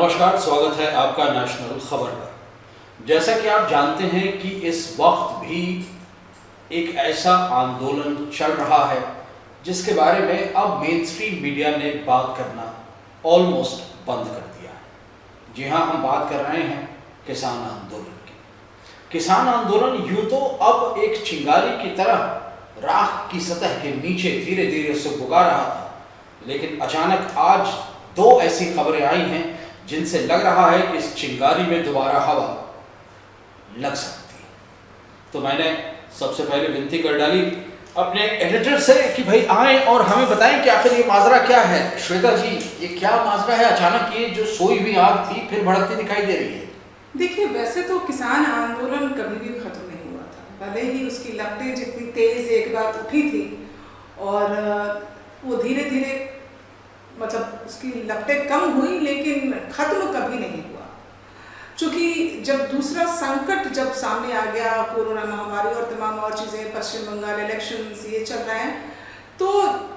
नमस्कार, स्वागत है आपका नेशनल खबर पर। जैसा कि आप जानते हैं कि इस वक्त भी एक ऐसा आंदोलन चल रहा है जिसके बारे में अब मेन स्ट्रीम मीडिया ने बात करना ऑलमोस्ट बंद कर दिया है। जी हाँ, हम बात कर रहे हैं किसान आंदोलन की। किसान आंदोलन यूं तो अब एक चिंगारी की तरह राख की सतह के नीचे धीरे धीरे सुगबुगा रहा था, लेकिन अचानक आज दो ऐसी खबरें आई हैं जिनसे लग रहा है कि इस चिंगारी में दोबारा हवा लग सकती है। तो मैंने सबसे पहले विनती कर डाली अपने एडिटर से कि भाई आए और हमें बताएं कि आखिर ये माजरा क्या है। श्वेता जी, ये क्या माजरा है? अचानक ये जो सोई हुई आग थी फिर भड़कती दिखाई दे रही है। देखिए, वैसे तो किसान आंदोलन कभी भी खत्म नहीं हुआ था, भले ही उसकी लपटें जितनी तेज एक बार उठी थी और वो धीरे धीरे मतलब उसकी लपटें कम हुई, लेकिन खत्म कभी नहीं हुआ। क्योंकि जब दूसरा संकट जब सामने आ गया, कोरोना महामारी और तमाम और चीज़ें, पश्चिम बंगाल इलेक्शंस ये चल रहे हैं, तो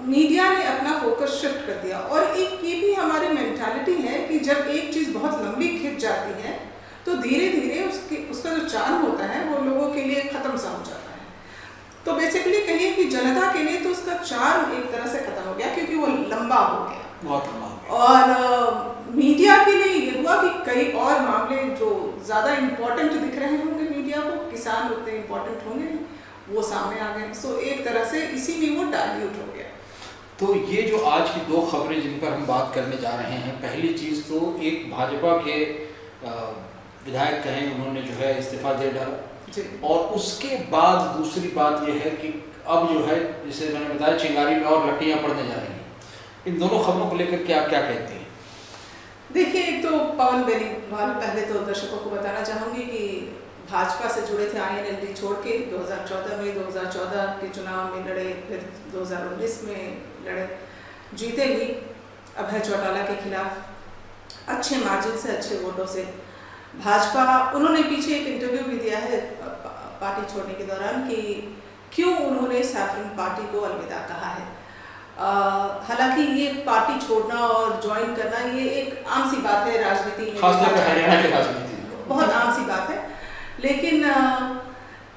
मीडिया ने अपना फोकस शिफ्ट कर दिया। और एक ये भी हमारी मेंटालिटी है कि जब एक चीज़ बहुत लंबी खिंच जाती है तो धीरे धीरे उसका जो चार्म होता है वो लोगों के लिए ख़त्म सा हो जाता है। तो बेसिकली कहिए कि जनता के लिए तो उसका चार्म एक तरह से ख़त्म हो गया, क्योंकि वो लंबा हो गया, बहुत लंबा। और मीडिया के लिए ये हुआ कि कई और मामले जो ज़्यादा इम्पोर्टेंट दिख रहे होंगे मीडिया को, किसान उतने इम्पोर्टेंट होंगे नहीं, वो सामने आ गए। सो एक तरह से इसी में वो डाइल्यूट हो गया। तो ये जो आज की दो खबरें जिन पर हम बात करने जा रहे हैं, पहली चीज़ तो एक भाजपा के विधायक कहें, उन्होंने जो है इस्तीफा दे डाला, और उसके बाद दूसरी बात यह है कि अब जो है, जैसे मैंने बताया, चिंगारी में और लट्टियाँ पड़ने जा रही हैं। इन दोनों खबरों को लेकर के आप क्या कहते हैं? देखिए, एक तो पवन बेनीवाल, पहले तो दर्शकों को बताना चाहूँगी कि भाजपा से जुड़े थे, INLD छोड़ के 2014 में 2014 के चुनाव में लड़े, फिर 2019 में लड़े, जीते भी अभय चौटाला के खिलाफ अच्छे मार्जिन से, अच्छे वोटों से। भाजपा, उन्होंने पीछे एक इंटरव्यू भी दिया है पार्टी छोड़ने के दौरान कि क्यों उन्होंने सैफरन पार्टी को अलविदा कहा है। हालांकि ये पार्टी छोड़ना और ज्वाइन करना ये एक आम सी बात है राजनीति में, खासतौर पर हरियाणा की राजनीति बहुत आम सी बात है। लेकिन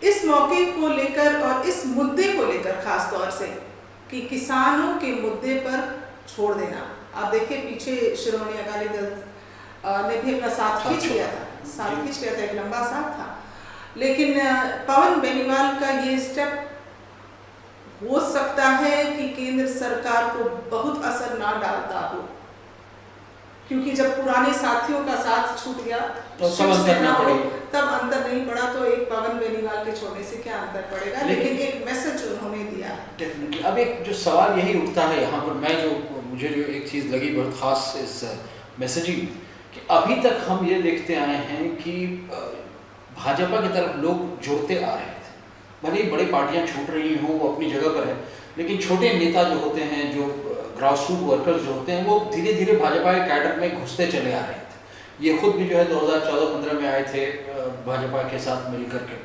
इस मौके को लेकर और इस मुद्दे को लेकर खास तौर से कि किसानों के मुद्दे पर छोड़ देना, आप देखिए पीछे श्रोमणी अकाली दल ने भी अपना साथ खींच लिया था, एक लंबा साथ था। लेकिन पवन बेनीवाल का ये स्टेप हो सकता है कि केंद्र सरकार को बहुत असर ना डालता हो, क्योंकि जब पुराने साथियों का साथ छूट गया तो सब अंतर ना पड़े, तब अंतर नहीं पड़ा, तो एक पवन बेनीवाल के छोड़ने से क्या अंतर पड़ेगा। लेकिन एक मैसेज उन्होंने दिया है डेफिनेटली। अब एक जो सवाल यही उठता है यहाँ पर, मुझे जो एक चीज़ लगी बहुत खास इस मैसेजिंग, कि अभी तक हम ये देखते आए हैं कि भाजपा की तरफ लोग जुड़ते आ रहे थे, भले ही बड़ी पार्टियां छूट रही हों, वो अपनी जगह पर है, लेकिन छोटे नेता जो होते हैं, जो ग्रास रूट वर्कर्स जो होते हैं, वो धीरे धीरे भाजपा के कैडर में घुसते चले आ रहे थे। ये खुद भी जो है 2014-15 में आए थे भाजपा के साथ मिल करके।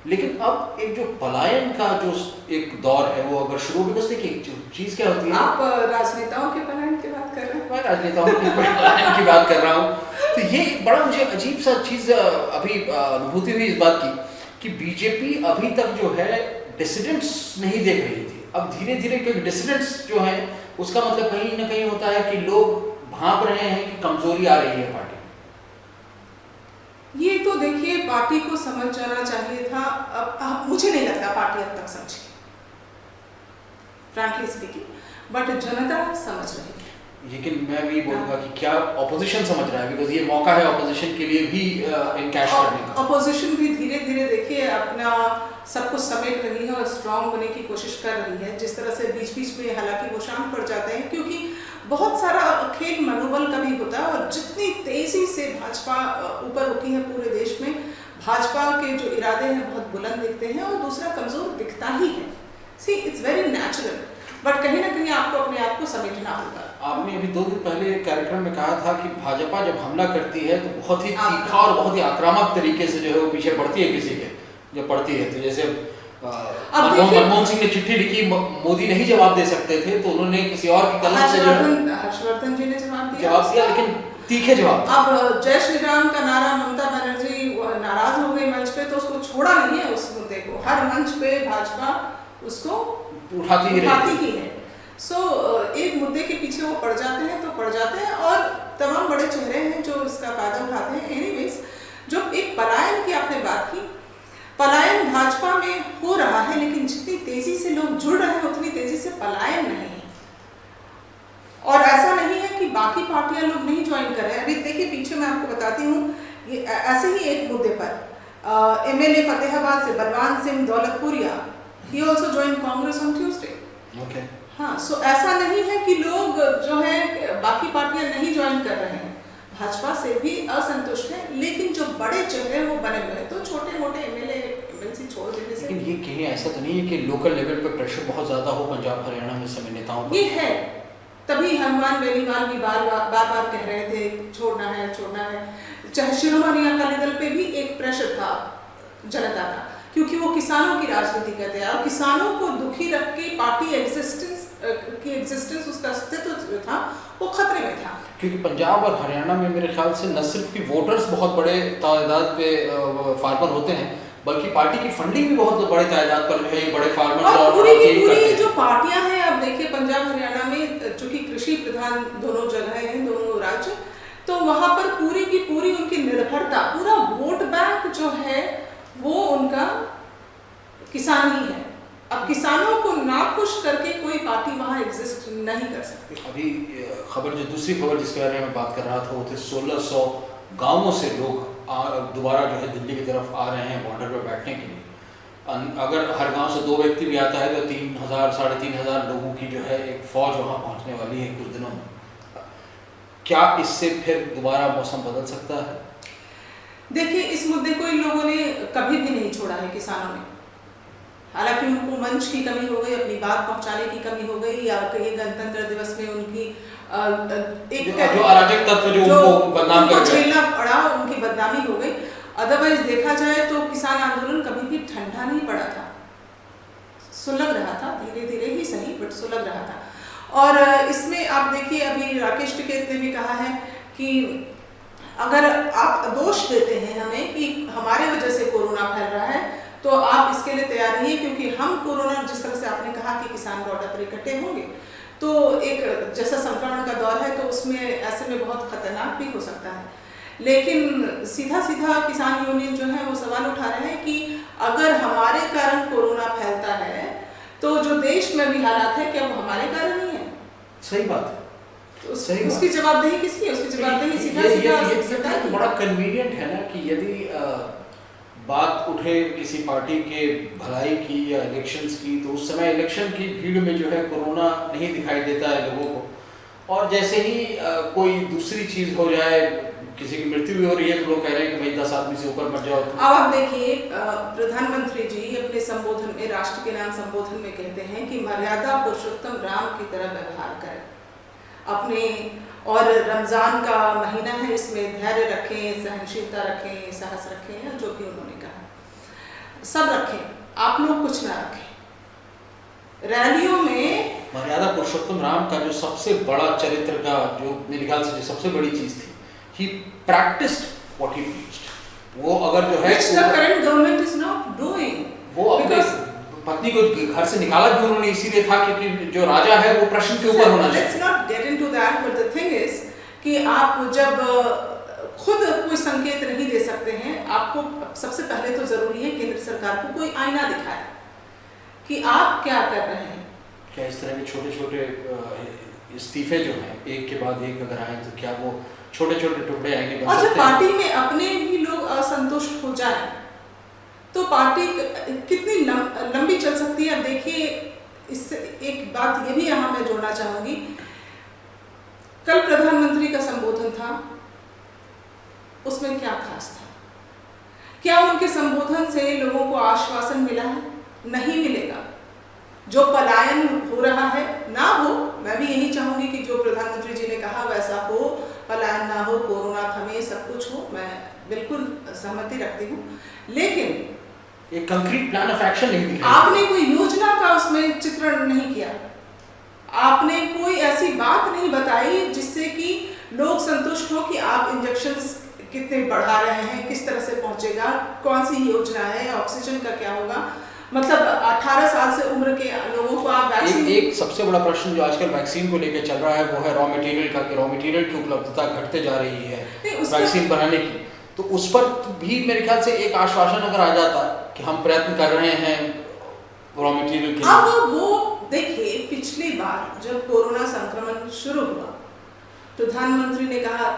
लेकिन अब एक जो पलायन का जो एक दौर है वो अगर शुरू भी, देखिए एक चीज़ क्या होती है, आप राजनेताओं के पलायन की बात कर रहे हैं, मैं राजनेताओं के पलायन की बात कर रहा हूँ। तो ये बड़ा मुझे अजीब सा चीज़ अभी अनुभूति हुई इस बात की कि बीजेपी अभी तक जो है डिसिडेंट्स नहीं देख रही थी। अब धीरे धीरे, क्योंकि डिसिडेंट्स जो है उसका मतलब कहीं ना कहीं होता है कि लोग भांप रहे हैं कि कमजोरी आ रही है पार्टी। ये तो देखिए पार्टी को समझ जाना चाहिए था। अब मुझे नहीं लगता पार्टी अब तक समझी, फ्रैंकली स्पीकिंग, बट जनता समझ रही है। लेकिन मैं भी बोलूँगा कि क्या ऑपोजिशन समझ रहा है, बिकॉज ये मौका है ऑपोजिशन के लिए भी इनकैश करने का। ऑपोजिशन भी धीरे धीरे देखिए अपना सब कुछ समेट रही है और स्ट्रांग होने की कोशिश कर रही है। जिस तरह से बीच बीच में हालांकि वो शांत पड़ जाते हैं, क्योंकि बहुत सारा खेल मनोबल का भी होता है, और जितनी तेजी से भाजपा ऊपर उठी है पूरे देश में, भाजपा के जो इरादे हैं बहुत बुलंद दिखते हैं और दूसरा कमजोर दिखता ही है। See it's very natural, but कहीं ना कहीं आपको अपने आप को समेटना होगा। आपने अभी 2 दिन पहले कार्यक्रम में कहा था कि भाजपा जब हमला करती है तो बहुत ही तीखा और बहुत ही आक्रामक तरीके से जो है वो पीछे पड़ती है किसी के, जब पड़ती है। तो जैसे मनमोहन सिंह ने चिट्ठी लिखी, मोदी नहीं जवाब दे सकते थे तो उन्होंने किसी और की कलम से हर्षवर्धन जी ने जवाब दिया, लेकिन तीखे जवाब। अब जय श्री राम का नारा ममता बनर्जी नाराज हो गई मंच पे, तो उसको छोड़ा नहीं है उस मुद्दे को, हर मंच पे भाजपा उसको उठाती ही है। सो एक मुद्दे के पीछे वो पड़ जाते हैं तो पड़ जाते हैं, और तमाम बड़े चेहरे हैं जो इसका फायदा उठाते हैं। एनीवेज, जो एक पलायन की आपने बात की, पलायन भाजपा में हो रहा है, लेकिन जितनी तेजी से लोग जुड़ रहे हैं उतनी तेजी से पलायन नहीं है। और ऐसा नहीं है कि बाकी पार्टियां लोग नहीं ज्वाइन कर रहे हैं। अभी देखिए, पीछे मैं आपको बताती हूँ, ये ऐसे ही एक मुद्दे पर एमएलए फतेहाबाद से Balwan Singh Daulatpuria, he also join Congress on Tuesday. Okay. हाँ, सो ऐसा नहीं है कि लोग जो है बाकी पार्टियां नहीं ज्वाइन कर रहे हैं, भाजपा से भी असंतुष्ट हैं, लेकिन जो बड़े चेहरे वो बने हुए हैं, तो छोटे मोटे एमएलए एमएलसी छोड़ देने से। लेकिन ये कहीं ऐसा तो नहीं है कि लोकल लेवल पे प्रेशर बहुत ज्यादा हो पंजाब हरियाणा में समय नेताओं पर? ये है, तभी हनुमान बेनीवाल भी बार बार कह रहे थे छोड़ना है। चाहे शिरोमणि अकाली दल पे भी एक प्रेशर था जनता का, क्योंकि वो किसानों की राजनीति करते हैं, और किसानों को दुखी रख के पार्टी एग्जिस्टेंस उसका अस्तित्व जो था वो खतरे में था। क्योंकि पंजाब और हरियाणा में मेरे ख्याल से न सिर्फ कि वोटर्स बहुत बड़े तादाद पे फार्मर होते हैं, बल्कि पार्टी की फंडिंग भी बहुत बड़े तादाद पर जो है बड़े फार्मर्स और पूरी जो पार्टियां हैं, अब देखिए पंजाब हरियाणा में चूंकि कृषि प्रधान दोनों जगह हैं, दोनों राज्य, तो वहां पर पूरी की पूरी उनकी निर्भरता, पूरा वोट बैंक जो है वो उनका किसान ही है। अब किसानों को नाखुश करके कोई पार्टी वहां एग्जिस्ट नहीं कर सकती। अभी खबर, जो दूसरी खबर जिसके बारे में बात कर रहा था, वो थे 1600 गांवों से लोग दोबारा जो है दिल्ली की तरफ आ रहे हैं बॉर्डर पर बैठने के लिए। अगर हर गांव से 2 व्यक्ति भी आता है तो 3000 साढ़े 3000 लोगों की जो है एक फौज वहां पहुंचने वाली है कुछ दिनों में। क्या इससे फिर दोबारा मौसम बदल सकता है? देखिए, इस मुद्दे को इन लोगों ने कभी भी नहीं छोड़ा है किसानों ने। हालांकि उनको मंच की कमी हो गई, अपनी बात पहुंचाने की कमी हो गई, या कहीं गणतंत्र दिवस में उनकी जो अराजक तत्व जो उनको बदनाम कर झेलना पड़ा, उनकी बदनामी हो गई। अदरवाइज देखा जाए तो किसान आंदोलन कभी भी ठंडा नहीं पड़ा था, सुलग रहा था, धीरे धीरे ही सही बट सुलग रहा था। और इसमें आप देखिए, अभी राकेश टिकैत ने भी कहा है कि अगर आप दोष देते हैं हमें कि हमारे वजह से कोरोना फैल रहा है, तो आप इसके लिए तैयार नहीं है, क्योंकि हम कोरोना, जिस तरह से आपने कहा कि किसान बॉर्डर पर इकट्ठे होंगे, तो एक जैसा संक्रमण का दौर है, तो उसमें ऐसे में बहुत खतरनाक भी हो सकता है। लेकिन सीधा किसान यूनियन जो है वो सवाल उठा रहे हैं कि अगर हमारे कारण कोरोना फैलता है तो जो देश में भी हालात है, क्या वो हमारे कारण ही है? सही बात है। तो उसकी जवाबदेही किसकी है? उसकी जवाबदेही सीधा तो बड़ा कन्वीनियंट है ना कि यदि बात उठे किसी पार्टी के भलाई की या इलेक्शंस की, तो उस समय इलेक्शन की भीड़ में जो है कोरोना नहीं दिखाई देता है लोगों को, और जैसे ही कोई दूसरी चीज हो जाए, किसी की मृत्यु भी हो रही है, तो लोग कह रहे हैं कि भाई 10 आदमी से ऊपर मर जाओ। अब आप देखिए, प्रधानमंत्री जी अपने संबोधन में, राष्ट्र के नाम संबोधन में कहते हैं कि मर्यादा पुरुषोत्तम राम की तरह व्यवहार करें अपने, और रमजान का महीना है, इसमें धैर्य रखें, सहनशीलता रखें, साहस रखें, या जो भी उन्होंने कहा सब रखें, आप लोग कुछ ना रखें। रैलियों में मर्यादा पुरुषोत्तम राम का जो सबसे बड़ा चरित्र का, जो मेरे ख्याल से जो सबसे बड़ी चीज थी, he practiced what he preached। वो अगर जो है, which the current government is not doing, वो अपने पत्नी को घर से निकाला भी उन्होंने इसीलिए था क्योंकि जो राजा है वो प्रश्न के ऊपर होना चाहिए। Let's not get into that, but the thing is कि आप जब खुद कोई संकेत नहीं दे सकते हैं, आपको सबसे पहले तो जरूरी है केंद्र सरकार को कोई आईना दिखाए कि आप क्या कर रहे हैं। क्या इस तरह के छोटे-छोटे इस्तीफे जो हैं एक के बाद एक अगर आए, तो क्या वो छोटे-छोटे टुकड़े आएंगे बन सकते हैं? और जब पार्टी में अपने ही लोग असंतुष्ट हो जाए तो पार्टी कितनी लंबी चल सकती है। अब देखिए, इससे एक बात ये भी यहाँ मैं जोड़ना चाहूंगी, कल प्रधानमंत्री का संबोधन था, उसमें क्या खास था? क्या उनके संबोधन से लोगों को आश्वासन मिला है? नहीं मिलेगा। जो पलायन हो रहा है ना हो, मैं भी यही चाहूंगी कि जो प्रधानमंत्री जी ने कहा वैसा हो, पलायन ना हो, कोरोना थमे, सब कुछ हो, मैं बिल्कुल सहमति रखती हूँ, लेकिन एक कंक्रीट प्लान ऑफ एक्शन नहीं दिखाया। आपने कोई योजना का उसमें चित्रण नहीं किया, आपने कोई ऐसी बात नहीं बताई जिससे कि लोग संतुष्ट हो कि आप इंजेक्शंस कितने बढ़ा रहे हैं, किस तरह से पहुंचेगा, कौन सी योजना है, ऑक्सीजन का क्या होगा। मतलब 18 साल से उम्र के लोगों को आप वैक्सीन एक सबसे बड़ा प्रश्न जो आजकल वैक्सीन को लेकर चल रहा है वो है रॉ मटेरियल का, कि रॉ मटेरियल की उपलब्धता घटते जा रही है वैक्सीन बनाने की। तो उस पर भी मेरे ख्याल से एक आश्वासन अगर आ जाता कि हम प्रयत्न कर रहे हैं रॉ मटेरियल के लिए। अब वो देखिए, पिछली बार जब कोरोना संक्रमण शुरू हुआ, प्रधानमंत्री ने कहा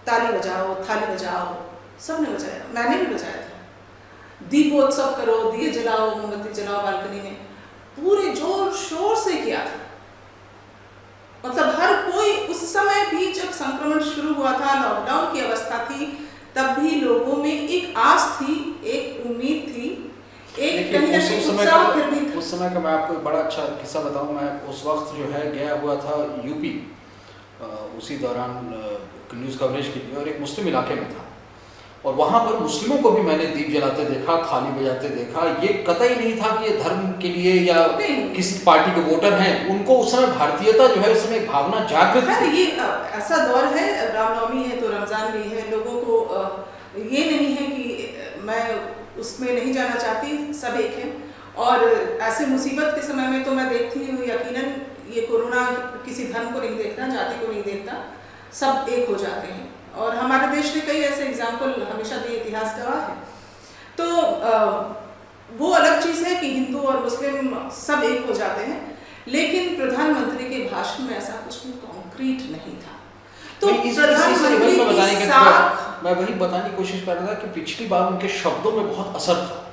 ताली बजाओ, थाली बजाओ, सबने बजाया, मैंने भी बजाया था। दीपोत्सव करो, दिए जलाओ, मोमबत्ती जलाओ, बालकनी में पूरे जोर शोर से किया था। मतलब हर कोई उस समय भी जब संक्रमण शुरू हुआ था, लॉकडाउन की अवस्था थी, तब भी लोगों में एक आस थी, एक उम्मीद थी, एक कहीं ना कहीं उत्साह फिर भी था। उस समय का मैं आपको एक बड़ा अच्छा किस्सा बताऊं। मैं उस वक्त जो है गया हुआ था यूपी, उसी दौरान न्यूज़ कवरेज के लिए, और एक मुस्लिम इलाके में था, और वहाँ पर मुस्लिमों को भी मैंने दीप जलाते देखा, थाली बजाते देखा। ये कतई नहीं था कि ये धर्म के लिए या किसी पार्टी के वोटर हैं, उनको उस समय भारतीयता जो है, उस समय एक भावना जागृत थी। ये ऐसा दौर है, रामनवमी है तो रमज़ान भी है, लोगों को ये नहीं है कि मैं उसमें नहीं जाना चाहती, सब एक है। और ऐसे मुसीबत के समय में तो मैं देखती हूँ यकीनन ये कोरोना किसी धर्म को नहीं देखता, जाति को नहीं देखता, सब एक हो जाते हैं। और हमारे देश ने कई ऐसे एग्जाम्पल हमेशा दिए, इतिहास गवाह है। तो वो अलग चीज़ है कि हिंदू और मुस्लिम सब एक हो जाते हैं, लेकिन प्रधानमंत्री के भाषण में ऐसा कुछ भी कॉन्क्रीट नहीं था। तो प्रधानमंत्री मैं वही बताने की कोशिश कर रहा था कि पिछली बार उनके शब्दों में बहुत असर था,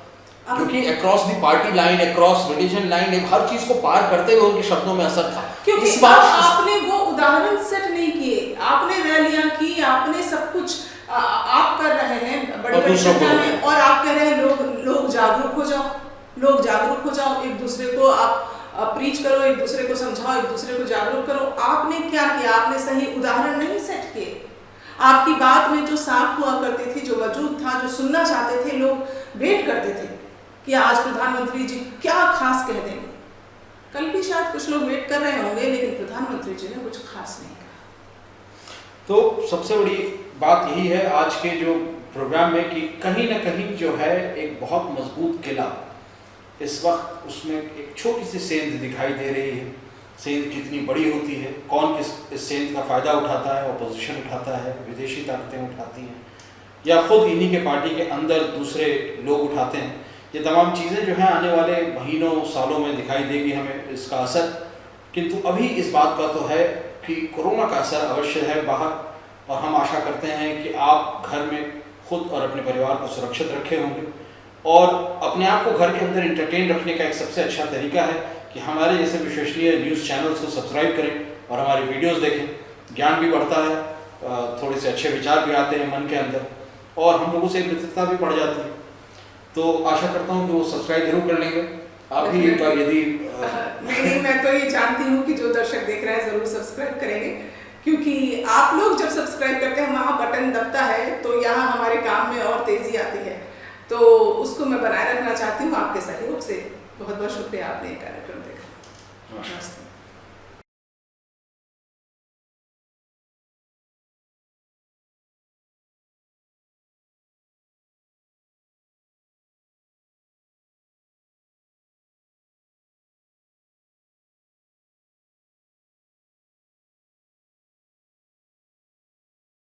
क्योंकि across the party line, across religion line, हर चीज को पार करते हुए उनके शब्दों में असर था। क्योंकि इस बार आपने वो उदाहरण सेट नहीं किए, आपने रैलियां की, आपने सब कुछ आप कर रहे हैं बड़ी बड़ी संख्या में, और आप कह रहे हैं लोग जागरूक हो जाओ, लोग जागरूक हो जाओ, एक दूसरे को आप प्रीच करो, एक दूसरे को समझाओ, एक दूसरे को जागरूक करो। आपने क्या किया? आपने सही उदाहरण नहीं सेट किए। आपकी बात में जो साख हुआ करती थी, जो वजूद था, जो सुनना चाहते थे लोग, वेट करते थे कि आज प्रधानमंत्री जी क्या खास कह देंगे। कल भी शायद कुछ लोग वेट कर रहे होंगे, लेकिन प्रधानमंत्री जी ने कुछ खास नहीं कहा। तो सबसे बड़ी बात यही है आज के जो प्रोग्राम में कि कहीं ना कहीं जो है एक बहुत मजबूत किला, इस वक्त उसमें एक छोटी सी सेंध दिखाई दे रही है। सेंध कितनी बड़ी होती है, कौन किस इस सेंध का फ़ायदा उठाता है, अपोजिशन उठाता है, विदेशी ताकतें उठाती हैं, या खुद इन्हीं के पार्टी के अंदर दूसरे लोग उठाते हैं। ये तमाम चीज़ें जो हैं आने वाले महीनों सालों में दिखाई देगी हमें इसका असर। किंतु अभी इस बात का तो है कि कोरोना का असर अवश्य है बाहर, और हम आशा करते हैं कि आप घर में खुद और अपने परिवार को सुरक्षित रखे होंगे, और अपने आप को घर के अंदर इंटरटेन रखने का एक सबसे अच्छा तरीका है कि हमारे जैसे विश्वसनीय न्यूज़ चैनल्स को सब्सक्राइब करें और हमारी वीडियोस देखें। ज्ञान भी बढ़ता है, थोड़े से अच्छे विचार भी आते हैं मन के अंदर, और हम लोगों से मित्रता भी बढ़ जाती है। तो आशा करता हूँ कि वो सब्सक्राइब जरूर कर लेंगे। आप भी एक बार यदि नहीं, मैं तो ये जानती हूँ कि जो दर्शक देख रहे हैं ज़रूर सब्सक्राइब करेंगे, क्योंकि आप लोग जब सब्सक्राइब करते हैं वहाँ बटन दबता है, तो यहाँ हमारे काम में और तेज़ी आती है। तो उसको मैं बनाए रखना चाहती हूँ आपके सहयोग से। बहुत बहुत शुक्रिया, आपने ये कार्यक्रम देखा। नमस्ते।